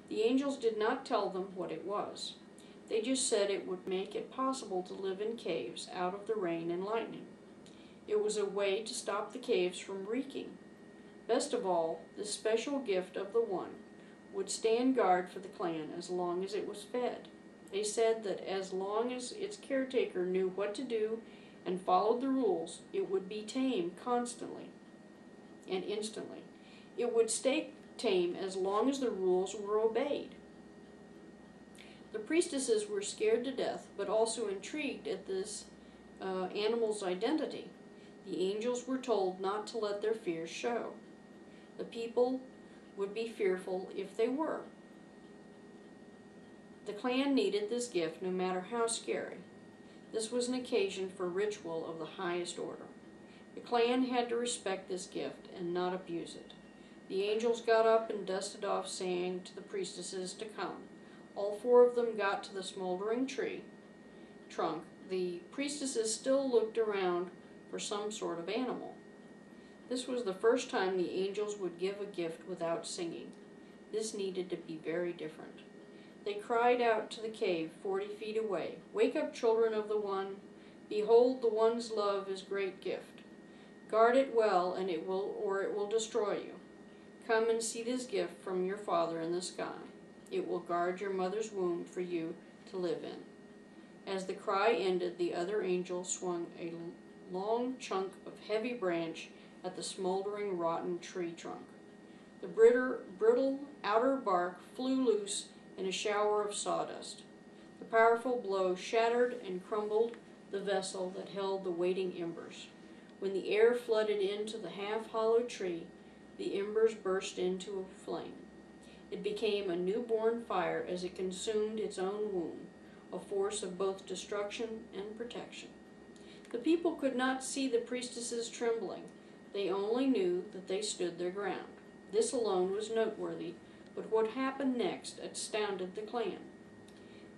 The angels did not tell them what it was. They just said it would make it possible to live in caves out of the rain and lightning. It was a way to stop the caves from reeking. Best of all, this special gift of the One would stand guard for the clan as long as it was fed. They said that as long as its caretaker knew what to do and followed the rules, it would be tame constantly and instantly. It would stay tame as long as the rules were obeyed. The priestesses were scared to death, but also intrigued at this animal's identity. The angels were told not to let their fears show. The people would be fearful if they were. The clan needed this gift no matter how scary. This was an occasion for ritual of the highest order. The clan had to respect this gift and not abuse it. The angels got up and dusted off, saying to the priestesses to come. All four of them got to the smoldering tree trunk. The priestesses still looked around for some sort of animal. This was the first time the angels would give a gift without singing. This needed to be very different. They cried out to the cave 40 feet away, "Wake up, children of the One. Behold, the One's love is great gift. Guard it well, and it will destroy you. Come and see this gift from your Father in the sky. It will guard your mother's womb for you to live in." As the cry ended, the other angel swung a long chunk of heavy branch at the smoldering, rotten tree trunk. The brittle outer bark flew loose in a shower of sawdust. The powerful blow shattered and crumbled the vessel that held the waiting embers. When the air flooded into the half-hollowed tree, the embers burst into a flame. It became a newborn fire as it consumed its own womb, a force of both destruction and protection. The people could not see the priestesses trembling. They only knew that they stood their ground. This alone was noteworthy, but what happened next astounded the clan.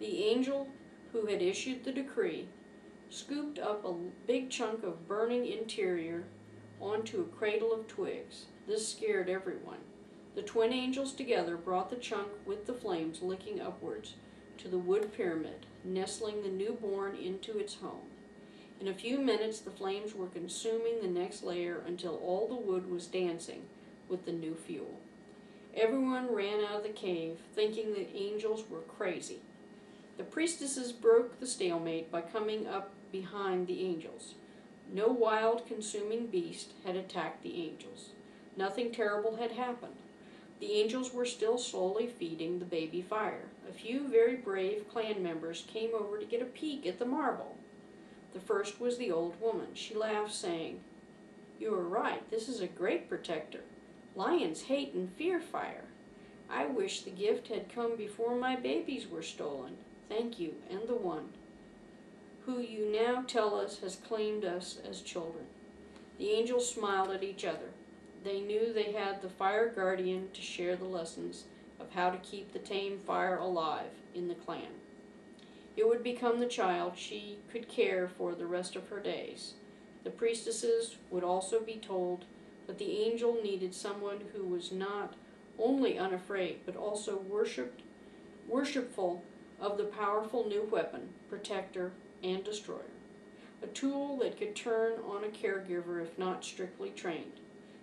The angel who had issued the decree scooped up a big chunk of burning interior onto a cradle of twigs. This scared everyone. The twin angels together brought the chunk with the flames licking upwards to the wood pyramid, nestling the newborn into its home. In a few minutes the flames were consuming the next layer until all the wood was dancing with the new fuel. Everyone ran out of the cave, thinking the angels were crazy. The priestesses broke the stalemate by coming up behind the angels. No wild, consuming beast had attacked the angels. Nothing terrible had happened. The angels were still slowly feeding the baby fire. A few very brave clan members came over to get a peek at the marvel. The first was the old woman. She laughed, saying, "You are right. This is a great protector. Lions hate and fear fire. I wish the gift had come before my babies were stolen. Thank you, and the One, who you now tell us has claimed us as children." The angels smiled at each other. They knew they had the fire guardian to share the lessons of how to keep the tame fire alive in the clan. It would become the child she could care for the rest of her days. The priestesses would also be told that the angel needed someone who was not only unafraid, but also worshipful of the powerful new weapon, protector and destroyer. A tool that could turn on a caregiver if not strictly trained.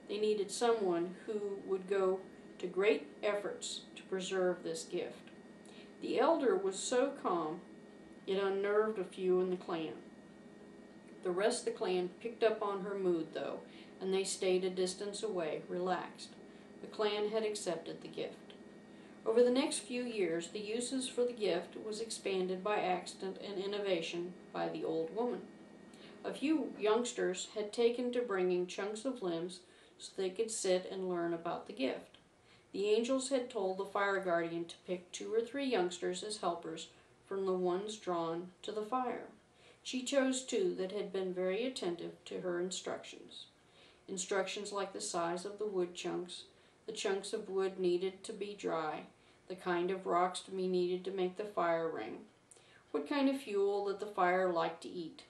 They needed someone who would go to great efforts to preserve this gift. The elder was so calm, it unnerved a few in the clan. The rest of the clan picked up on her mood, though, and they stayed a distance away, relaxed. The clan had accepted the gift. Over the next few years, the uses for the gift was expanded by accident and innovation by the old woman. A few youngsters had taken to bringing chunks of limbs so they could sit and learn about the gift. The angels had told the fire guardian to pick 2 or 3 youngsters as helpers from the ones drawn to the fire. She chose 2 that had been very attentive to her instructions. Instructions like the size of the wood chunks, the chunks of wood needed to be dry, the kind of rocks to be needed to make the fire ring, what kind of fuel that the fire liked to eat,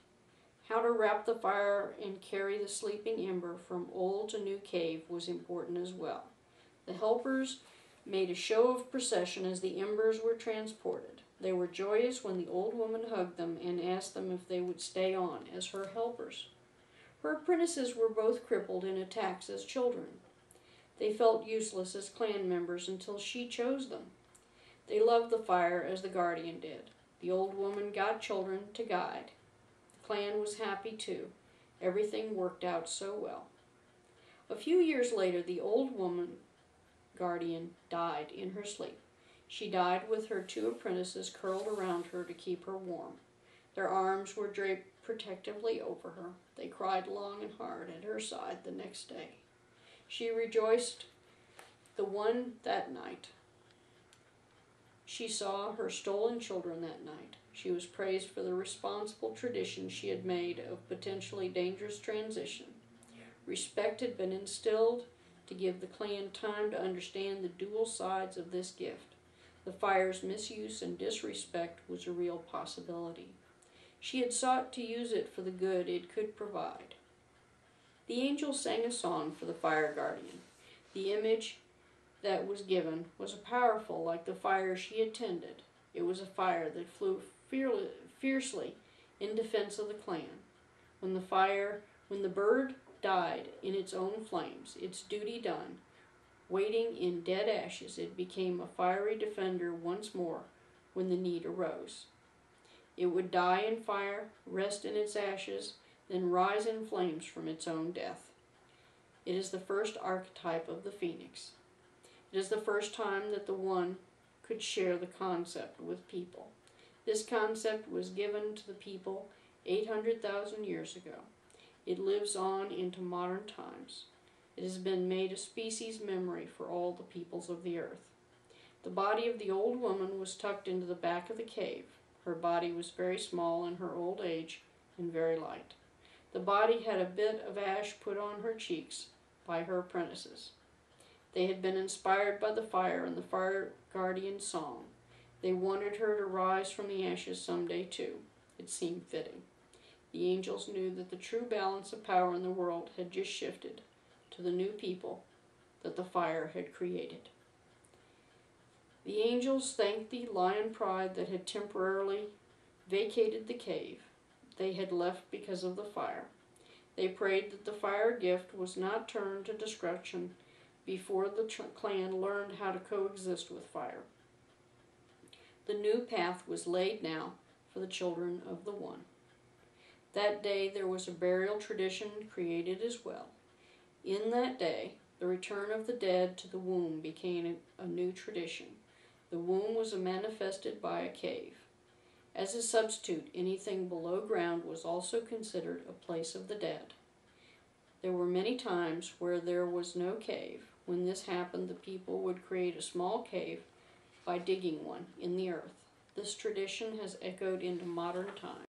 how to wrap the fire and carry the sleeping ember from old to new cave was important as well. The helpers made a show of procession as the embers were transported. They were joyous when the old woman hugged them and asked them if they would stay on as her helpers. Her apprentices were both crippled in attacks as children. They felt useless as clan members until she chose them. They loved the fire as the guardian did. The old woman got children to guide. The clan was happy too. Everything worked out so well. A few years later, the old woman guardian died in her sleep. She died with her 2 apprentices curled around her to keep her warm. Their arms were draped protectively over her. They cried long and hard at her side the next day. She rejoiced the one that night. She saw her stolen children that night. She was praised for the responsible tradition she had made of potentially dangerous transition. Respect had been instilled to give the clan time to understand the dual sides of this gift. The fire's misuse and disrespect was a real possibility. She had sought to use it for the good it could provide. The angel sang a song for the fire guardian. The image that was given was powerful like the fire she had tended. It was a fire that flew fiercely in defense of the clan. When the bird died in its own flames, its duty done, waiting in dead ashes, it became a fiery defender once more when the need arose. It would die in fire, rest in its ashes, then rise in flames from its own death. It is the first archetype of the phoenix. It is the first time that the one could share the concept with people. This concept was given to the people 800,000 years ago. It lives on into modern times. It has been made a species memory for all the peoples of the earth. The body of the old woman was tucked into the back of the cave. Her body was very small in her old age and very light. The body had a bit of ash put on her cheeks by her apprentices. They had been inspired by the fire and the fire guardian's song. They wanted her to rise from the ashes someday too. It seemed fitting. The angels knew that the true balance of power in the world had just shifted to the new people that the fire had created. The angels thanked the lion pride that had temporarily vacated the cave. They had left because of the fire. They prayed that the fire gift was not turned to destruction before the clan learned how to coexist with fire. The new path was laid now for the children of the One. That day there was a burial tradition created as well. In that day, the return of the dead to the womb became a new tradition. The womb was manifested by a cave. As a substitute, anything below ground was also considered a place of the dead. There were many times where there was no cave. When this happened, the people would create a small cave by digging one in the earth. This tradition has echoed into modern times.